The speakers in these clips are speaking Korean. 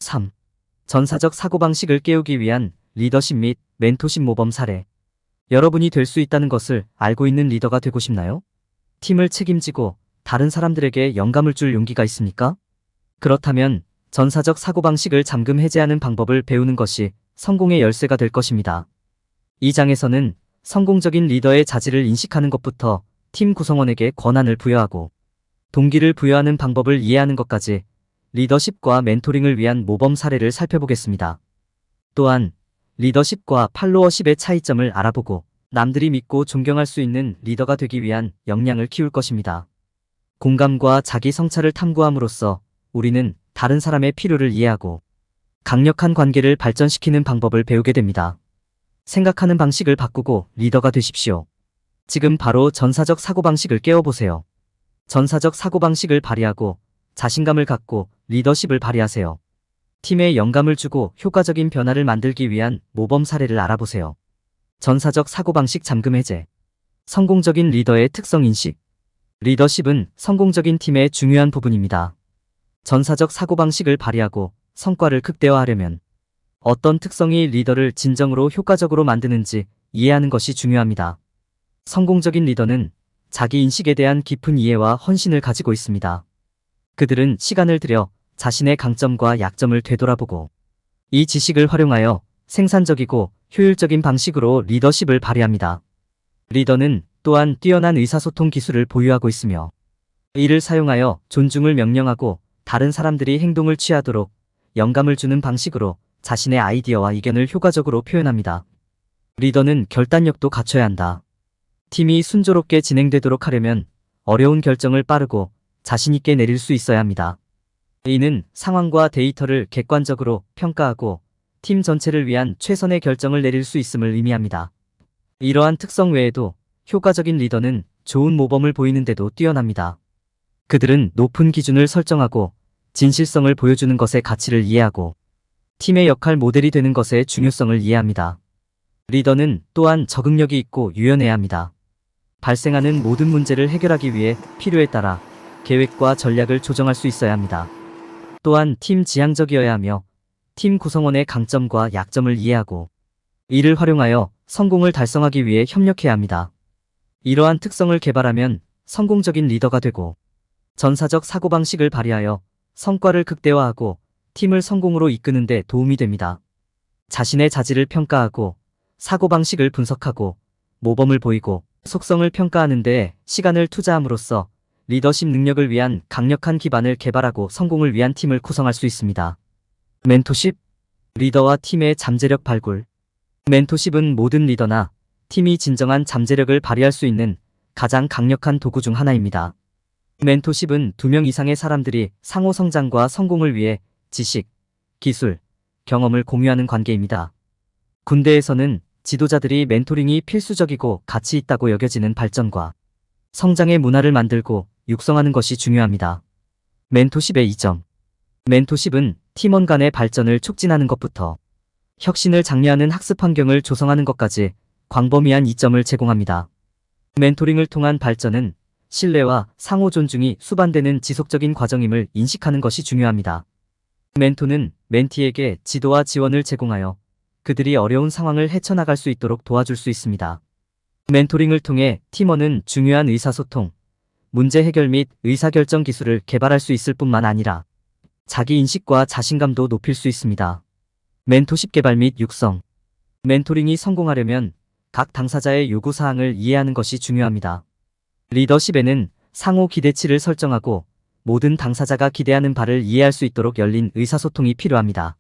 3. 전사적 사고방식을 깨우기 위한 리더십 및 멘토십 모범 사례. 여러분이 될 수 있다는 것을 알고 있는 리더가 되고 싶나요? 팀을 책임지고 다른 사람들에게 영감을 줄 용기가 있습니까? 그렇다면 전사적 사고방식을 잠금 해제하는 방법을 배우는 것이 성공의 열쇠가 될 것입니다. 이 장에서는 성공적인 리더의 자질을 인식하는 것부터 팀 구성원에게 권한을 부여하고 동기를 부여하는 방법을 이해하는 것까지 리더십과 멘토링을 위한 모범 사례를 살펴보겠습니다. 또한 리더십과 팔로워십의 차이점을 알아보고 남들이 믿고 존경할 수 있는 리더가 되기 위한 역량을 키울 것입니다. 공감과 자기 성찰을 탐구함으로써 우리는 다른 사람의 필요를 이해하고 강력한 관계를 발전시키는 방법을 배우게 됩니다. 생각하는 방식을 바꾸고 리더가 되십시오. 지금 바로 전사적 사고방식을 깨워보세요. 전사적 사고방식을 발휘하고 자신감을 갖고 리더십을 발휘하세요. 팀에 영감을 주고 효과적인 변화를 만들기 위한 모범 사례를 알아보세요. 전사적 사고방식 잠금 해제. 성공적인 리더의 특성 인식. 리더십은 성공적인 팀의 중요한 부분입니다. 전사적 사고방식을 발휘하고 성과를 극대화하려면 어떤 특성이 리더를 진정으로 효과적으로 만드는지 이해하는 것이 중요합니다. 성공적인 리더는 자기 인식에 대한 깊은 이해와 헌신을 가지고 있습니다. 그들은 시간을 들여 자신의 강점과 약점을 되돌아보고 이 지식을 활용하여 생산적이고 효율적인 방식으로 리더십을 발휘합니다. 리더는 또한 뛰어난 의사소통 기술을 보유하고 있으며 이를 사용하여 존중을 명령하고 다른 사람들이 행동을 취하도록 영감을 주는 방식으로 자신의 아이디어와 의견을 효과적으로 표현합니다. 리더는 결단력도 갖춰야 한다. 팀이 순조롭게 진행되도록 하려면 어려운 결정을 빠르고 자신있게 내릴 수 있어야 합니다. 이는 상황과 데이터를 객관적으로 평가하고 팀 전체를 위한 최선의 결정을 내릴 수 있음을 의미합니다. 이러한 특성 외에도 효과적인 리더는 좋은 모범을 보이는데도 뛰어납니다. 그들은 높은 기준을 설정하고 진실성을 보여주는 것의 가치를 이해하고 팀의 역할 모델이 되는 것의 중요성을 이해합니다. 리더는 또한 적응력이 있고 유연해야 합니다. 발생하는 모든 문제를 해결하기 위해 필요에 따라 계획과 전략을 조정할 수 있어야 합니다. 또한 팀 지향적이어야 하며 팀 구성원의 강점과 약점을 이해하고 이를 활용하여 성공을 달성하기 위해 협력해야 합니다. 이러한 특성을 개발하면 성공적인 리더가 되고 전사적 사고방식을 발휘하여 성과를 극대화하고 팀을 성공으로 이끄는 데 도움이 됩니다. 자신의 자질을 평가하고 사고방식을 분석하고 모범을 보이고 속성을 평가하는 데 시간을 투자함으로써 리더십 능력을 위한 강력한 기반을 개발하고 성공을 위한 팀을 구성할 수 있습니다. 멘토십, 리더와 팀의 잠재력 발굴. 멘토십은 모든 리더나 팀이 진정한 잠재력을 발휘할 수 있는 가장 강력한 도구 중 하나입니다. 멘토십은 2명 이상의 사람들이 상호 성장과 성공을 위해 지식, 기술, 경험을 공유하는 관계입니다. 군대에서는 지도자들이 멘토링이 필수적이고 가치 있다고 여겨지는 발전과 성장의 문화를 만들고 육성하는 것이 중요합니다. 멘토십의 이점. 멘토십은 팀원 간의 발전을 촉진하는 것부터 혁신을 장려하는 학습 환경을 조성하는 것까지 광범위한 이점을 제공합니다. 멘토링을 통한 발전은 신뢰와 상호 존중이 수반되는 지속적인 과정임을 인식하는 것이 중요합니다. 멘토는 멘티에게 지도와 지원을 제공하여 그들이 어려운 상황을 헤쳐나갈 수 있도록 도와줄 수 있습니다. 멘토링을 통해 팀원은 중요한 의사소통, 문제 해결 및 의사결정 기술을 개발할 수 있을 뿐만 아니라 자기 인식과 자신감도 높일 수 있습니다. 멘토십 개발 및 육성. 멘토링이 성공하려면 각 당사자의 요구사항을 이해하는 것이 중요합니다. 리더십에는 상호 기대치를 설정하고 모든 당사자가 기대하는 바를 이해할 수 있도록 열린 의사소통이 필요합니다.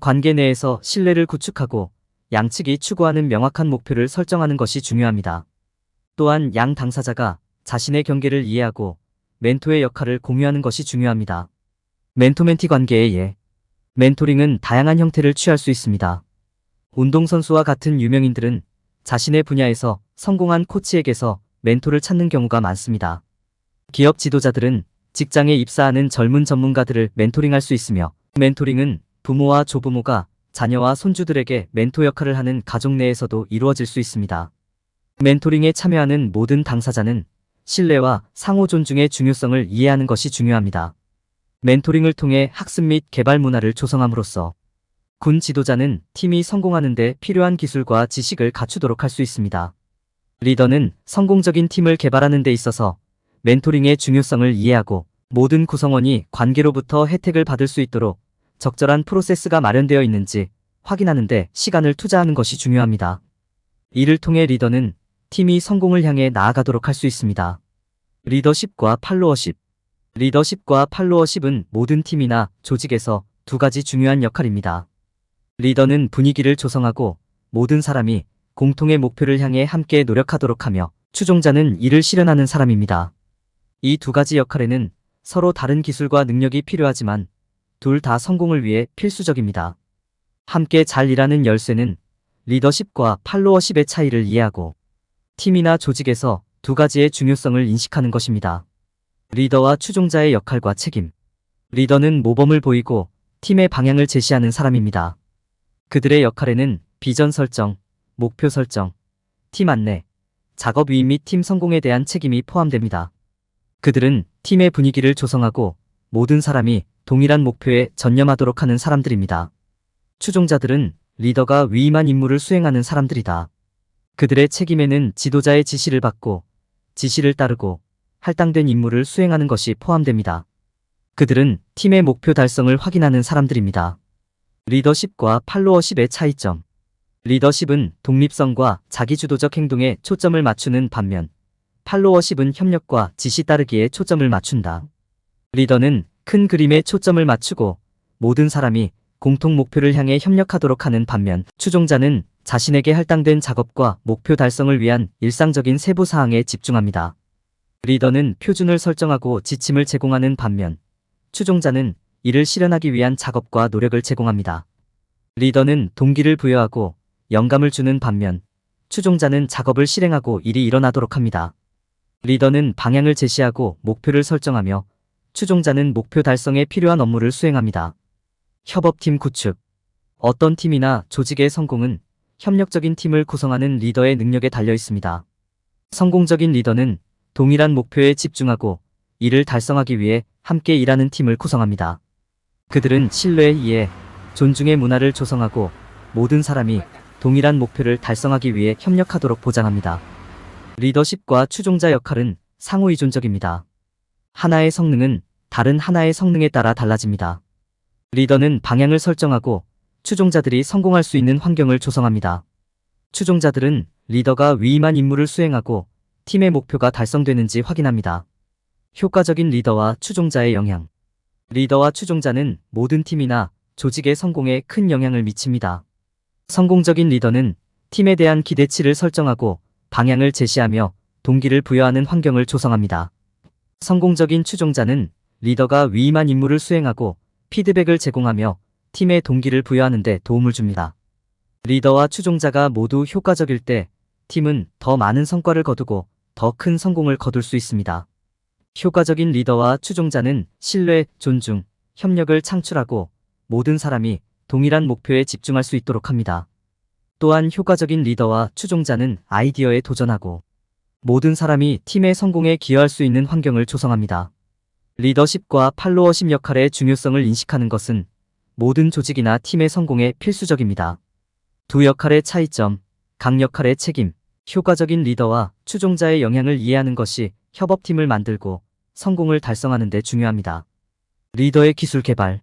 관계 내에서 신뢰를 구축하고 양측이 추구하는 명확한 목표를 설정하는 것이 중요합니다. 또한 양 당사자가 자신의 경계를 이해하고 멘토의 역할을 공유하는 것이 중요합니다. 멘토-멘티 관계의 예. 멘토링은 다양한 형태를 취할 수 있습니다. 운동선수와 같은 유명인들은 자신의 분야에서 성공한 코치에게서 멘토를 찾는 경우가 많습니다. 기업 지도자들은 직장에 입사하는 젊은 전문가들을 멘토링할 수 있으며 멘토링은 부모와 조부모가 자녀와 손주들에게 멘토 역할을 하는 가족 내에서도 이루어질 수 있습니다. 멘토링에 참여하는 모든 당사자는 신뢰와 상호 존중의 중요성을 이해하는 것이 중요합니다. 멘토링을 통해 학습 및 개발 문화를 조성함으로써 군 지도자는 팀이 성공하는 데 필요한 기술과 지식을 갖추도록 할 수 있습니다. 리더는 성공적인 팀을 개발하는 데 있어서 멘토링의 중요성을 이해하고 모든 구성원이 관계로부터 혜택을 받을 수 있도록 적절한 프로세스가 마련되어 있는지 확인하는 데 시간을 투자하는 것이 중요합니다. 이를 통해 리더는 팀이 성공을 향해 나아가도록 할 수 있습니다. 리더십과 팔로워십. 리더십과 팔로워십은 모든 팀이나 조직에서 두 가지 중요한 역할입니다. 리더는 분위기를 조성하고 모든 사람이 공통의 목표를 향해 함께 노력하도록 하며 추종자는 이를 실현하는 사람입니다. 이 두 가지 역할에는 서로 다른 기술과 능력이 필요하지만 둘 다 성공을 위해 필수적입니다. 함께 잘 일하는 열쇠는 리더십과 팔로워십의 차이를 이해하고 팀이나 조직에서 두 가지의 중요성을 인식하는 것입니다. 리더와 추종자의 역할과 책임. 리더는 모범을 보이고 팀의 방향을 제시하는 사람입니다. 그들의 역할에는 비전 설정, 목표 설정, 팀 안내, 작업 위임 및 팀 성공에 대한 책임이 포함됩니다. 그들은 팀의 분위기를 조성하고 모든 사람이 동일한 목표에 전념하도록 하는 사람들입니다. 추종자들은 리더가 위임한 임무를 수행하는 사람들이다. 그들의 책임에는 지도자의 지시를 받고 지시를 따르고 할당된 임무를 수행하는 것이 포함됩니다. 그들은 팀의 목표 달성을 확인하는 사람들입니다. 리더십과 팔로워십의 차이점. 리더십은 독립성과 자기주도적 행동에 초점을 맞추는 반면 팔로워십은 협력과 지시 따르기에 초점을 맞춘다. 리더는 큰 그림에 초점을 맞추고 모든 사람이 공통 목표를 향해 협력하도록 하는 반면 추종자는 자신에게 할당된 작업과 목표 달성을 위한 일상적인 세부 사항에 집중합니다. 리더는 표준을 설정하고 지침을 제공하는 반면 추종자는 이를 실현하기 위한 작업과 노력을 제공합니다. 리더는 동기를 부여하고 영감을 주는 반면 추종자는 작업을 실행하고 일이 일어나도록 합니다. 리더는 방향을 제시하고 목표를 설정하며 추종자는 목표 달성에 필요한 업무를 수행합니다. 협업팀 구축. 어떤 팀이나 조직의 성공은 협력적인 팀을 구성하는 리더의 능력에 달려 있습니다. 성공적인 리더는 동일한 목표에 집중하고 이를 달성하기 위해 함께 일하는 팀을 구성합니다. 그들은 신뢰, 이해, 존중의 문화를 조성하고 모든 사람이 동일한 목표를 달성하기 위해 협력하도록 보장합니다. 리더십과 추종자 역할은 상호의존적입니다. 하나의 성능은 다른 하나의 성능에 따라 달라집니다. 리더는 방향을 설정하고 추종자들이 성공할 수 있는 환경을 조성합니다. 추종자들은 리더가 위임한 임무를 수행하고 팀의 목표가 달성되는지 확인합니다. 효과적인 리더와 추종자의 영향. 리더와 추종자는 모든 팀이나 조직의 성공에 큰 영향을 미칩니다. 성공적인 리더는 팀에 대한 기대치를 설정하고 방향을 제시하며 동기를 부여하는 환경을 조성합니다. 성공적인 추종자는 리더가 위임한 임무를 수행하고 피드백을 제공하며 팀의 동기를 부여하는 데 도움을 줍니다. 리더와 추종자가 모두 효과적일 때 팀은 더 많은 성과를 거두고 더 큰 성공을 거둘 수 있습니다. 효과적인 리더와 추종자는 신뢰, 존중, 협력을 창출하고 모든 사람이 동일한 목표에 집중할 수 있도록 합니다. 또한 효과적인 리더와 추종자는 아이디어에 도전하고 모든 사람이 팀의 성공에 기여할 수 있는 환경을 조성합니다. 리더십과 팔로워십 역할의 중요성을 인식하는 것은 모든 조직이나 팀의 성공에 필수적입니다. 두 역할의 차이점, 각 역할의 책임, 효과적인 리더와 추종자의 영향을 이해하는 것이 협업팀을 만들고 성공을 달성하는 데 중요합니다. 리더의 기술 개발.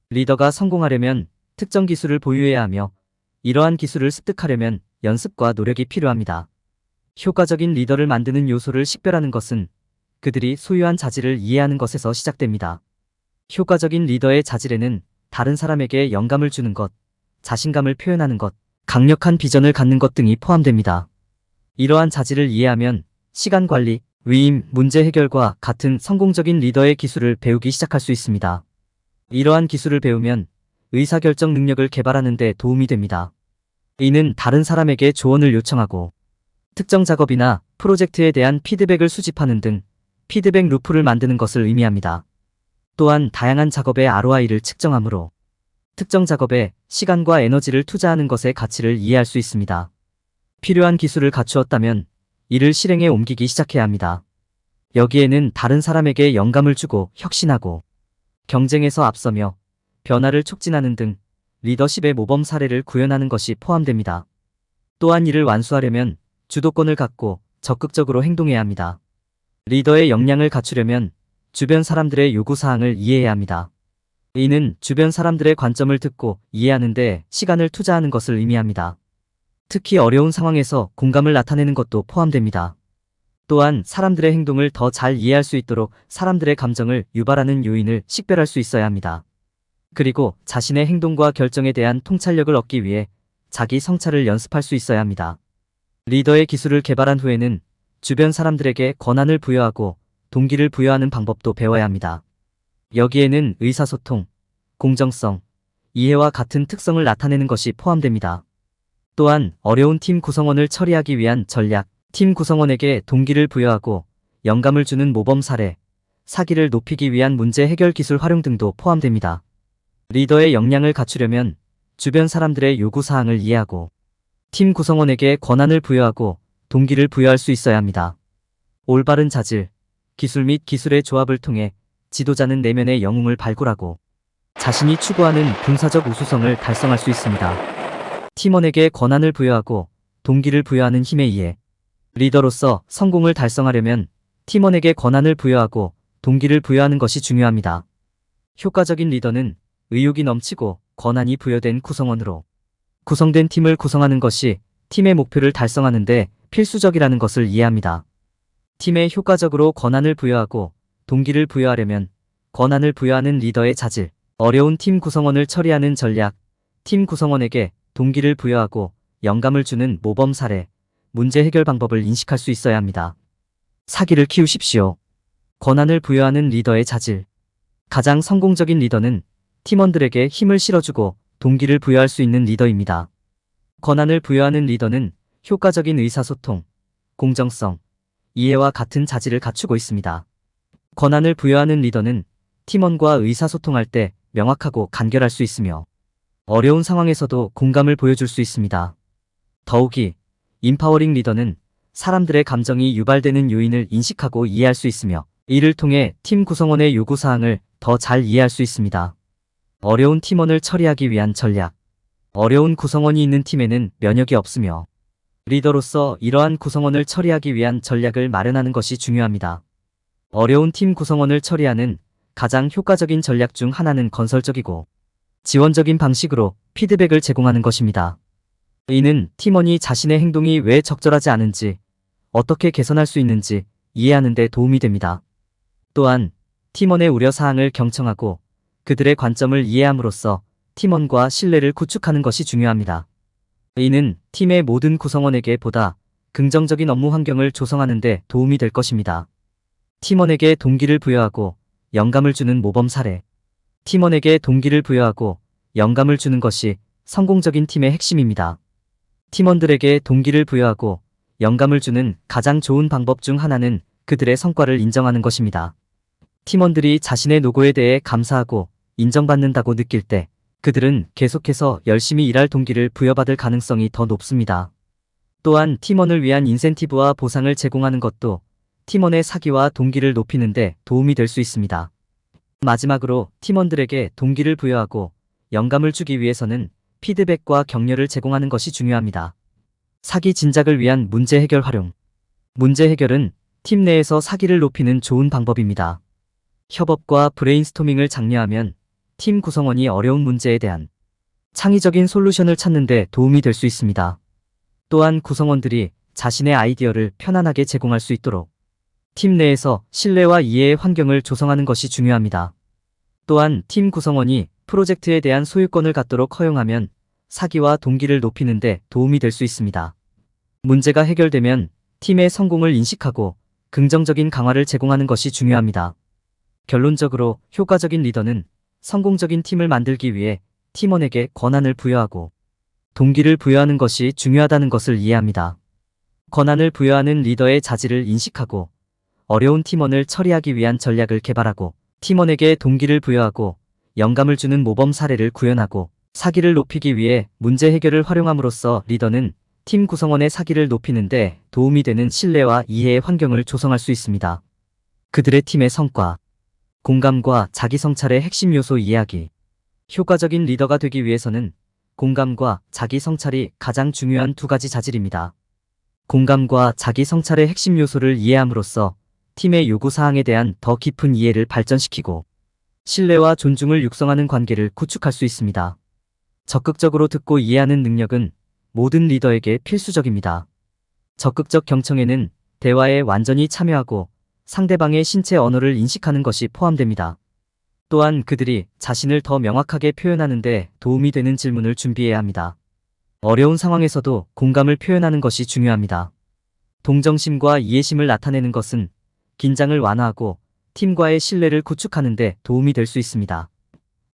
리더가 성공하려면 특정 기술을 보유해야 하며 이러한 기술을 습득하려면 연습과 노력이 필요합니다. 효과적인 리더를 만드는 요소를 식별하는 것은 그들이 소유한 자질을 이해하는 것에서 시작됩니다. 효과적인 리더의 자질에는 다른 사람에게 영감을 주는 것, 자신감을 표현하는 것, 강력한 비전을 갖는 것 등이 포함됩니다. 이러한 자질을 이해하면 시간 관리, 위임, 문제 해결과 같은 성공적인 리더의 기술을 배우기 시작할 수 있습니다. 이러한 기술을 배우면 의사결정 능력을 개발하는 데 도움이 됩니다. 이는 다른 사람에게 조언을 요청하고 특정 작업이나 프로젝트에 대한 피드백을 수집하는 등 피드백 루프를 만드는 것을 의미합니다. 또한 다양한 작업의 ROI를 측정하므로 특정 작업에 시간과 에너지를 투자하는 것의 가치를 이해할 수 있습니다. 필요한 기술을 갖추었다면 이를 실행에 옮기기 시작해야 합니다. 여기에는 다른 사람에게 영감을 주고 혁신하고 경쟁에서 앞서며 변화를 촉진하는 등 리더십의 모범 사례를 구현하는 것이 포함됩니다. 또한 이를 완수하려면 주도권을 갖고 적극적으로 행동해야 합니다. 리더의 역량을 갖추려면 주변 사람들의 요구사항을 이해해야 합니다. 이는 주변 사람들의 관점을 듣고 이해하는 데 시간을 투자하는 것을 의미합니다. 특히 어려운 상황에서 공감을 나타내는 것도 포함됩니다. 또한 사람들의 행동을 더 잘 이해할 수 있도록 사람들의 감정을 유발하는 요인을 식별할 수 있어야 합니다. 그리고 자신의 행동과 결정에 대한 통찰력을 얻기 위해 자기 성찰을 연습할 수 있어야 합니다. 리더의 기술을 개발한 후에는 주변 사람들에게 권한을 부여하고 동기를 부여하는 방법도 배워야 합니다. 여기에는 의사소통, 공정성, 이해와 같은 특성을 나타내는 것이 포함됩니다. 또한 어려운 팀 구성원을 처리하기 위한 전략, 팀 구성원에게 동기를 부여하고 영감을 주는 모범 사례, 사기를 높이기 위한 문제 해결 기술 활용 등도 포함됩니다. 리더의 역량을 갖추려면 주변 사람들의 요구사항을 이해하고 팀 구성원에게 권한을 부여하고 동기를 부여할 수 있어야 합니다. 올바른 자질, 기술 및 기술의 조합을 통해 지도자는 내면의 영웅을 발굴하고 자신이 추구하는 군사적 우수성을 달성할 수 있습니다. 팀원에게 권한을 부여하고 동기를 부여하는 힘에 의해 리더로서 성공을 달성하려면 팀원에게 권한을 부여하고 동기를 부여하는 것이 중요합니다. 효과적인 리더는 의욕이 넘치고 권한이 부여된 구성원으로 구성된 팀을 구성하는 것이 팀의 목표를 달성하는 데 필수적이라는 것을 이해합니다. 팀에 효과적으로 권한을 부여하고 동기를 부여하려면 권한을 부여하는 리더의 자질, 어려운 팀 구성원을 처리하는 전략, 팀 구성원에게 동기를 부여하고 영감을 주는 모범 사례, 문제 해결 방법을 인식할 수 있어야 합니다. 사기를 키우십시오. 권한을 부여하는 리더의 자질. 가장 성공적인 리더는 팀원들에게 힘을 실어주고 동기를 부여할 수 있는 리더입니다. 권한을 부여하는 리더는 효과적인 의사소통, 공정성, 이해와 같은 자질을 갖추고 있습니다. 권한을 부여하는 리더는 팀원과 의사소통할 때 명확하고 간결할 수 있으며 어려운 상황에서도 공감을 보여줄 수 있습니다. 더욱이 인파워링 리더는 사람들의 감정이 유발되는 요인을 인식하고 이해할 수 있으며 이를 통해 팀 구성원의 요구사항을 더 잘 이해할 수 있습니다. 어려운 팀원을 처리하기 위한 전략. 어려운 구성원이 있는 팀에는 면역이 없으며 리더로서 이러한 구성원을 처리하기 위한 전략을 마련하는 것이 중요합니다. 어려운 팀 구성원을 처리하는 가장 효과적인 전략 중 하나는 건설적이고 지원적인 방식으로 피드백을 제공하는 것입니다. 이는 팀원이 자신의 행동이 왜 적절하지 않은지, 어떻게 개선할 수 있는지 이해하는 데 도움이 됩니다. 또한 팀원의 우려사항을 경청하고 그들의 관점을 이해함으로써 팀원과 신뢰를 구축하는 것이 중요합니다. 이는 팀의 모든 구성원에게 보다 긍정적인 업무 환경을 조성하는 데 도움이 될 것입니다. 팀원에게 동기를 부여하고 영감을 주는 모범 사례. 팀원에게 동기를 부여하고 영감을 주는 것이 성공적인 팀의 핵심입니다. 팀원들에게 동기를 부여하고 영감을 주는 가장 좋은 방법 중 하나는 그들의 성과를 인정하는 것입니다. 팀원들이 자신의 노고에 대해 감사하고 인정받는다고 느낄 때 그들은 계속해서 열심히 일할 동기를 부여받을 가능성이 더 높습니다. 또한 팀원을 위한 인센티브와 보상을 제공하는 것도 팀원의 사기와 동기를 높이는 데 도움이 될 수 있습니다. 마지막으로 팀원들에게 동기를 부여하고 영감을 주기 위해서는 피드백과 격려를 제공하는 것이 중요합니다. 사기 진작을 위한 문제 해결 활용. 문제 해결은 팀 내에서 사기를 높이는 좋은 방법입니다. 협업과 브레인스토밍을 장려하면 팀 구성원이 어려운 문제에 대한 창의적인 솔루션을 찾는 데 도움이 될 수 있습니다. 또한 구성원들이 자신의 아이디어를 편안하게 제공할 수 있도록 팀 내에서 신뢰와 이해의 환경을 조성하는 것이 중요합니다. 또한 팀 구성원이 프로젝트에 대한 소유권을 갖도록 허용하면 사기와 동기를 높이는 데 도움이 될 수 있습니다. 문제가 해결되면 팀의 성공을 인식하고 긍정적인 강화를 제공하는 것이 중요합니다. 결론적으로 효과적인 리더는 성공적인 팀을 만들기 위해 팀원에게 권한을 부여하고 동기를 부여하는 것이 중요하다는 것을 이해합니다. 권한을 부여하는 리더의 자질을 인식하고 어려운 팀원을 처리하기 위한 전략을 개발하고 팀원에게 동기를 부여하고 영감을 주는 모범 사례를 구현하고 사기를 높이기 위해 문제 해결을 활용함으로써 리더는 팀 구성원의 사기를 높이는 데 도움이 되는 신뢰와 이해의 환경을 조성할 수 있습니다. 그들의 팀의 성과, 공감과 자기 성찰의 핵심 요소 이야기. 효과적인 리더가 되기 위해서는 공감과 자기 성찰이 가장 중요한 두 가지 자질입니다. 공감과 자기 성찰의 핵심 요소를 이해함으로써 팀의 요구사항에 대한 더 깊은 이해를 발전시키고 신뢰와 존중을 육성하는 관계를 구축할 수 있습니다. 적극적으로 듣고 이해하는 능력은 모든 리더에게 필수적입니다. 적극적 경청에는 대화에 완전히 참여하고 상대방의 신체 언어를 인식하는 것이 포함됩니다. 또한 그들이 자신을 더 명확하게 표현하는 데 도움이 되는 질문을 준비해야 합니다. 어려운 상황에서도 공감을 표현하는 것이 중요합니다. 동정심과 이해심을 나타내는 것은 긴장을 완화하고 팀과의 신뢰를 구축하는 데 도움이 될 수 있습니다.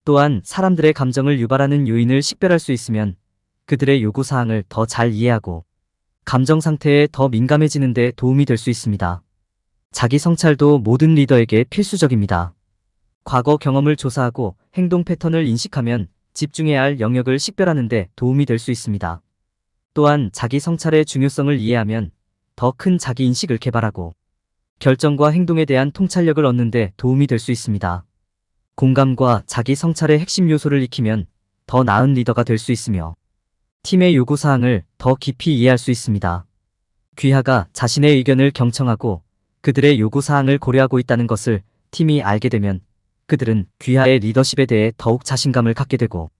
또한 사람들의 감정을 유발하는 요인을 식별할 수 있으면 그들의 요구사항을 더 잘 이해하고 감정 상태에 더 민감해지는 데 도움이 될 수 있습니다. 자기 성찰도 모든 리더에게 필수적입니다. 과거 경험을 조사하고 행동 패턴을 인식하면 집중해야 할 영역을 식별하는 데 도움이 될 수 있습니다. 또한 자기 성찰의 중요성을 이해하면 더 큰 자기 인식을 개발하고 결정과 행동에 대한 통찰력을 얻는 데 도움이 될 수 있습니다. 공감과 자기 성찰의 핵심 요소를 익히면 더 나은 리더가 될 수 있으며 팀의 요구사항을 더 깊이 이해할 수 있습니다. 귀하가 자신의 의견을 경청하고 그들의 요구사항을 고려하고 있다는 것을 팀이 알게 되면 그들은 귀하의 리더십에 대해 더욱 자신감을 갖게 되고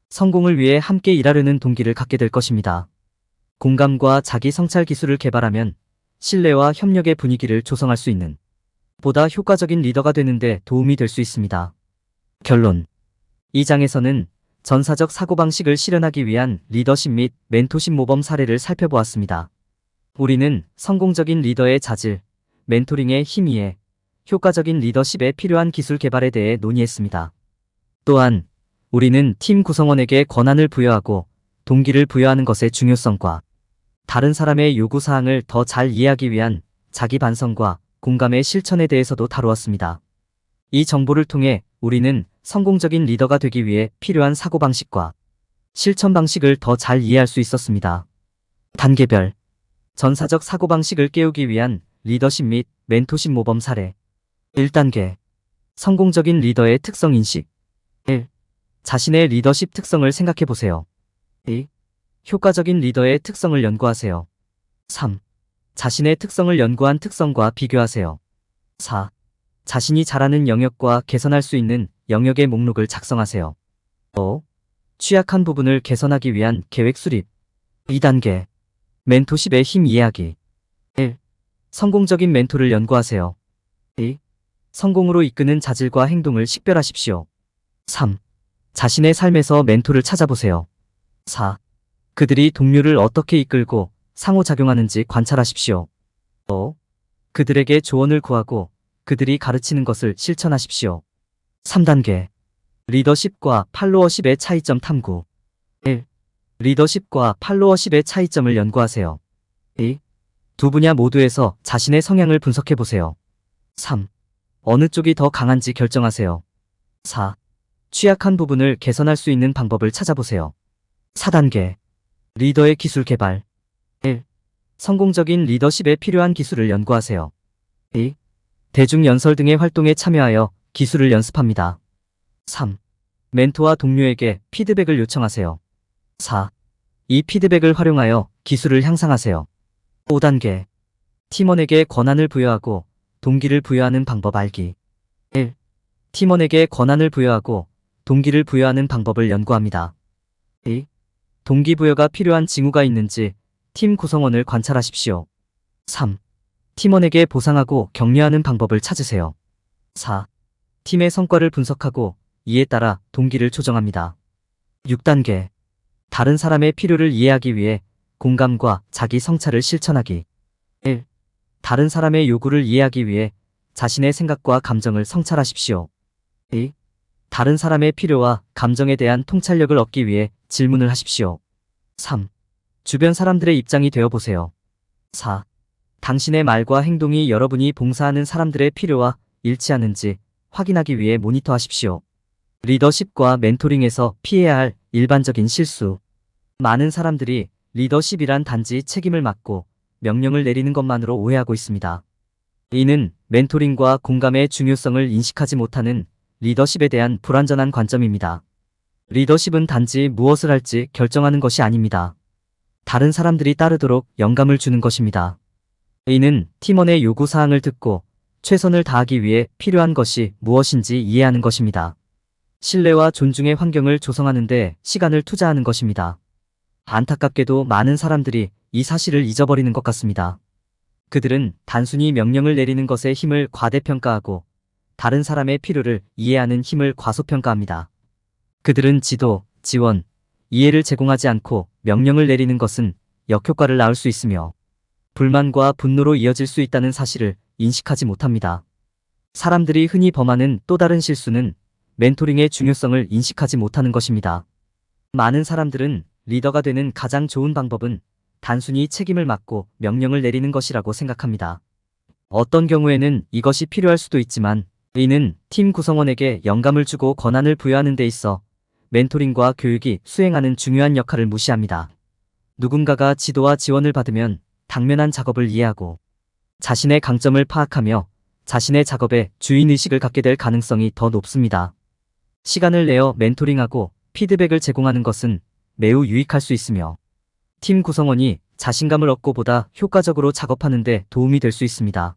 성공을 위해 함께 일하려는 동기를 갖게 될 것입니다. 공감과 자기 성찰 기술을 개발하면 신뢰와 협력의 분위기를 조성할 수 있는 보다 효과적인 리더가 되는 데 도움이 될 수 있습니다. 결론. 이 장에서는 전사적 사고방식을 실현하기 위한 리더십 및 멘토십 모범 사례를 살펴보았습니다. 우리는 성공적인 리더의 자질, 멘토링의 힘이해 효과적인 리더십에 필요한 기술 개발에 대해 논의했습니다. 또한 우리는 팀 구성원에게 권한을 부여하고 동기를 부여하는 것의 중요성과 다른 사람의 요구사항을 더 잘 이해하기 위한 자기 반성과 공감의 실천에 대해서도 다루었습니다. 이 정보를 통해 우리는 성공적인 리더가 되기 위해 필요한 사고방식과 실천 방식을 더 잘 이해할 수 있었습니다. 단계별 전사적 사고방식을 깨우기 위한 리더십 및 멘토십 모범 사례. 1단계. 성공적인 리더의 특성 인식. 1. 자신의 리더십 특성을 생각해 보세요. 2. 효과적인 리더의 특성을 연구하세요. 3. 자신의 특성을 연구한 특성과 비교하세요. 4. 자신이 잘하는 영역과 개선할 수 있는 영역의 목록을 작성하세요. 5. 취약한 부분을 개선하기 위한 계획 수립. 2단계. 멘토십의 힘 이해하기. 1. 성공적인 멘토를 연구하세요. 2. 성공으로 이끄는 자질과 행동을 식별하십시오. 3. 자신의 삶에서 멘토를 찾아보세요. 4. 그들이 동료를 어떻게 이끌고 상호작용하는지 관찰하십시오. 5. 그들에게 조언을 구하고 그들이 가르치는 것을 실천하십시오. 3단계. 리더십과 팔로워십의 차이점 탐구. 1. 리더십과 팔로워십의 차이점을 연구하세요. 2. 두 분야 모두에서 자신의 성향을 분석해보세요. 3. 어느 쪽이 더 강한지 결정하세요. 4. 취약한 부분을 개선할 수 있는 방법을 찾아보세요. 4단계. 리더의 기술 개발. 1. 성공적인 리더십에 필요한 기술을 연구하세요. 2. 대중연설 등의 활동에 참여하여 기술을 연습합니다. 3. 멘토와 동료에게 피드백을 요청하세요. 4. 이 피드백을 활용하여 기술을 향상하세요. 5단계. 팀원에게 권한을 부여하고 동기를 부여하는 방법 알기. 1. 팀원에게 권한을 부여하고 동기를 부여하는 방법을 연구합니다. 2. 동기부여가 필요한 징후가 있는지 팀 구성원을 관찰하십시오. 3. 팀원에게 보상하고 격려하는 방법을 찾으세요. 4. 팀의 성과를 분석하고 이에 따라 동기를 조정합니다. 6단계. 다른 사람의 필요를 이해하기 위해 공감과 자기 성찰을 실천하기. 1. 다른 사람의 요구를 이해하기 위해 자신의 생각과 감정을 성찰하십시오. 2. 다른 사람의 필요와 감정에 대한 통찰력을 얻기 위해 질문을 하십시오. 3. 주변 사람들의 입장이 되어보세요. 4. 당신의 말과 행동이 여러분이 봉사하는 사람들의 필요와 일치하는지 확인하기 위해 모니터하십시오. 리더십과 멘토링에서 피해야 할 일반적인 실수. 많은 사람들이 리더십이란 단지 책임을 맡고 명령을 내리는 것만으로 오해하고 있습니다. 이는 멘토링과 공감의 중요성을 인식하지 못하는 리더십에 대한 불완전한 관점입니다. 리더십은 단지 무엇을 할지 결정하는 것이 아닙니다. 다른 사람들이 따르도록 영감을 주는 것입니다. 이는 팀원의 요구사항을 듣고 최선을 다하기 위해 필요한 것이 무엇인지 이해하는 것입니다. 신뢰와 존중의 환경을 조성하는 데 시간을 투자하는 것입니다. 안타깝게도 많은 사람들이 이 사실을 잊어버리는 것 같습니다. 그들은 단순히 명령을 내리는 것에 힘을 과대평가하고 다른 사람의 필요를 이해하는 힘을 과소평가합니다. 그들은 지도, 지원, 이해를 제공하지 않고 명령을 내리는 것은 역효과를 낳을 수 있으며 불만과 분노로 이어질 수 있다는 사실을 인식하지 못합니다. 사람들이 흔히 범하는 또 다른 실수는 멘토링의 중요성을 인식하지 못하는 것입니다. 많은 사람들은 리더가 되는 가장 좋은 방법은 단순히 책임을 맡고 명령을 내리는 것이라고 생각합니다. 어떤 경우에는 이것이 필요할 수도 있지만 이는 팀 구성원에게 영감을 주고 권한을 부여하는 데 있어 멘토링과 교육이 수행하는 중요한 역할을 무시합니다. 누군가가 지도와 지원을 받으면 당면한 작업을 이해하고 자신의 강점을 파악하며 자신의 작업에 주인의식을 갖게 될 가능성이 더 높습니다. 시간을 내어 멘토링하고 피드백을 제공하는 것은 매우 유익할 수 있으며 팀 구성원이 자신감을 얻고 보다 효과적으로 작업하는 데 도움이 될 수 있습니다.